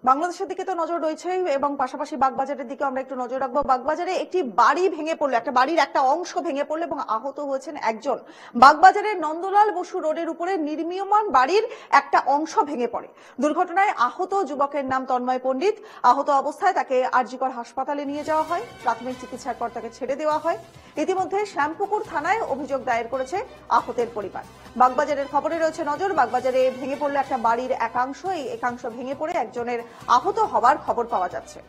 বাংলাদেশের দিকে তো নজর রয়েছে এবং পাশাপাশি বাগবাজারের দিকে আমরা একটু নজর রাখবো। বাগবাজারে একটি বাড়ি ভেঙে পড়লো, একটা বাড়ির একটা অংশ ভেঙে পড়লো এবং আহত হয়েছেন একজন। বাগবাজারের নন্দলাল বসু রোডের উপরে নির্মীয়মান বাড়ির একটা অংশ ভেঙে পড়ে। দুর্ঘটনায় আহত যুবকের নাম তন্ময় পণ্ডিত। আহত অবস্থায় তাকে আরজিকর হাসপাতালে নিয়ে যাওয়া হয়। প্রাথমিক চিকিৎসার পর তাকে ছেড়ে দেওয়া হয়। ইতিমধ্যে শ্যামপুকুর থানায় অভিযোগ দায়ের করেছে আহতের পরিবার। বাগবাজারের খবরে রয়েছে নজর। বাগবাজারে ভেঙে পড়লো একটা বাড়ির একাংশ। এই একাংশ ভেঙে পড়ে একজনের আহত হবার খবর পাওয়া যাচ্ছে।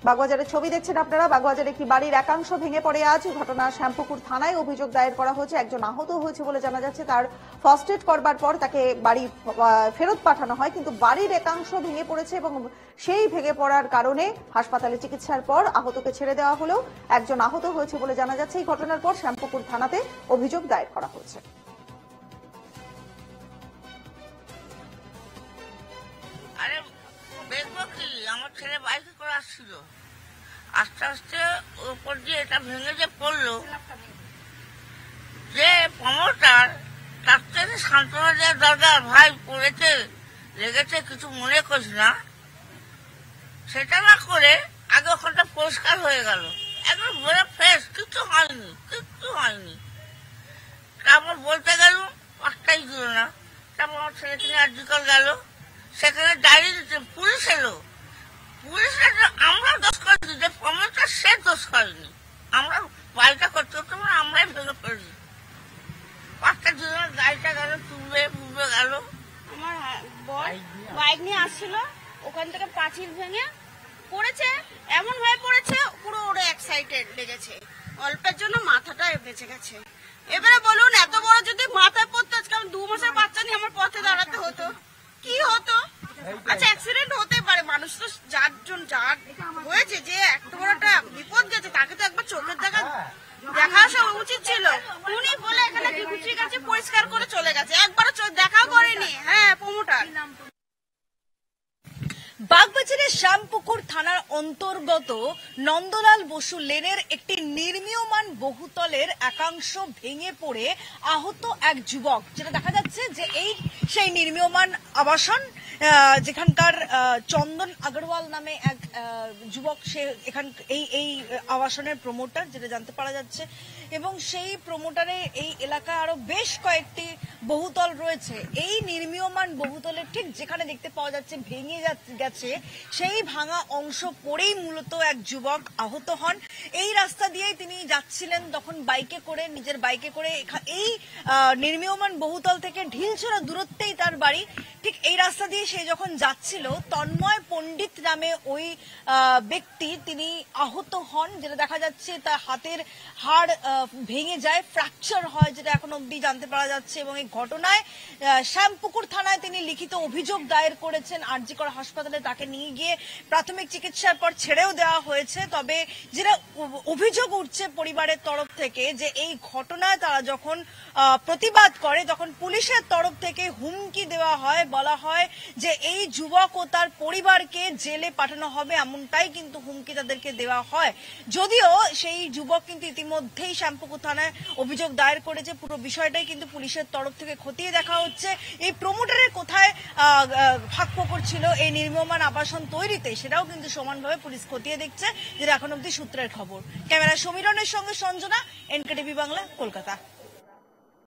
বাগবাজারের ছবি দেখছেন আপনারা। বাগবাজারে একটি বাড়ির একাংশ ভেঙে পড়ে আজ। ঘটনা শ্যামপুকুর থানায় অভিযোগ দায়ের করা হয়েছে। একজন আহত হয়েছে বলে জানা যাচ্ছে। তার ফার্স্ট এড করবার পর তাকে বাড়ি ফেরত পাঠানো হয়, কিন্তু বাড়ির একাংশ ভেঙে পড়েছে এবং সেই ভেঙে পড়ার কারণে হাসপাতালে চিকিৎসার পর আহতকে ছেড়ে দেওয়া হলেও একজন আহত হয়েছে বলে জানা যাচ্ছে। এই ঘটনার পর শ্যামপুকুর থানাতে অভিযোগ দায়ের করা হয়েছে। আমার ছেলে বাইকে করে আসছিল, আস্তে আস্তে উপর দিয়ে এটা ভেঙে যে পড়লো, যে প্রমোটার তার থেকে সান্ত্বনা দেওয়ার দরকার। ভাই পড়েছে, লেগেছে, কিছু মনে করিস না, সেটা না করে আগে ওখানটা পরিষ্কার হয়ে গেল, একবার বলে ফ্রেশ, কিচ্ছু হয়নি, কিচ্ছু হয়নি। তারপর বলতে গেল, পাঁচটাই দিল না। তারপর আমার ছেলেকে নিয়ে আরজিকর গেল, সেখানে ডায়েরি দিতে পুলিশ এলো। পুলিশের আমরা দোষ করেছি, যে প্রমোটার সে দোষ করেনি। আমরা বাড়িটা করতে করতে আমরাই ভেঙে ফেলি। পাঁচটা দুজনের গাড়িটা গেল, তুলবে বুঝবে গেল। আমার বাইক নিয়ে আসছিল, ওখান থেকে পাঁচিল ভেঙে পড়েছে, এমন ভাবে পড়েছে পুরো ওর এক সাইডে লেগেছে, অল্পের জন্য মাথাটা বেঁচে গেছে। এবারে বলুন, এত বড় যদি মাথায় পড়তো, আজকে আমি 2 মাসের বাচ্চা নিয়ে আমার পথে দাঁড়াতে হতো, কি হতো? আচ্ছা, অ্যাক্সিডেন্ট হতে পারে, মানুষ তো যার হয়েছে, যে এত বড় একটা বিপদ গেছে, তাকে তো একবার চোখের দেখা আসা উচিত ছিল। উনি বলে এখানে ঠিক আছে পরিষ্কার করে চলে গেছে, একবারও দেখাও করেনি। হ্যাঁ, প্রমোটার। বাগবাজারের শ্যামপুকুর থানার অন্তর্গত নন্দলাল বসু লেনের একটি নির্মীয়মান বহুতলের একাংশ ভেঙে পড়ে আহত এক যুবক। যেটা দেখা যাচ্ছে যে সেই নির্মীয়মান আবাসন, যেখানকার চন্দন আগরওয়াল নামে এক যুবক, সে এই আবাসনের প্রমোটার, যেটা জানতে পারা যাচ্ছে। এবং সেই প্রমোটারে এই এলাকায় আরো বেশ কয়েকটি বহুতল রয়েছে। এই নির্মীয়মান বহুতলের ঠিক যেখানে দেখতে পাওয়া যাচ্ছে ভেঙে গেছে, সেই ভাঙা অংশ পড়েই মূলত এক যুবক আহত হন। এই রাস্তা দিয়েই তিনি যাচ্ছিলেন, তখন বাইকে করে, নিজের বাইকে করে এই নির্মীয়মান বহুতল থেকে ঢিলছোড়া দূরত্বেই তার বাড়ি। ঠিক এই রাস্তা দিয়ে সে যখন যাচ্ছিল, তন্ময় পণ্ডিত নামে ওই ব্যক্তি তিনি আহত হন। যেটা দেখা যাচ্ছে তার হাতের হাড় ভেঙে যায়, ফ্র্যাকচার হয়, যেটা এখন অব্দি জানতে পারা যাচ্ছে। এবং এই ঘটনায় শ্যামপুকুর থানায় তিনি লিখিত অভিযোগ দায়ের করেছেন। আরজিকর হাসপাতালে তাকে নিয়ে গিয়ে প্রাথমিক চিকিৎসার পর ছেড়েও দেওয়া হয়েছে। তবে যেটা অভিযোগ উঠছে পরিবারের তরফ থেকে, যে এই ঘটনায় তারা যখন প্রতিবাদ করে, তখন পুলিশের তরফ থেকে হুমকি দেওয়া হয়, বলা হয় যে এই যুবক ও তার পরিবারকে জেলে পাঠানো হবে, এমনটাই কিন্তু হুমকি তাদেরকে দেওয়া হয়। যদিও সেই যুবক কিন্তু ইতিমধ্যেই শ্যামপুকুর থানায় অভিযোগ দায়ের করেছে। পুরো বিষয়টাই কিন্তু পুলিশের তরফ থেকে খতিয়ে দেখা হচ্ছে। এই প্রমোটারের কোথায় ফাঁকফোকর ছিল এই নির্মীয়মান আবাসন তৈরিতে, সেটাও কিন্তু সমানভাবে পুলিশ খতিয়ে দেখছে, যেটা এখন অব্দি সূত্রের খবর। ক্যামেরা সমীরনের সঙ্গে সঞ্জনা, এনকেটিভি বাংলা, কলকাতা।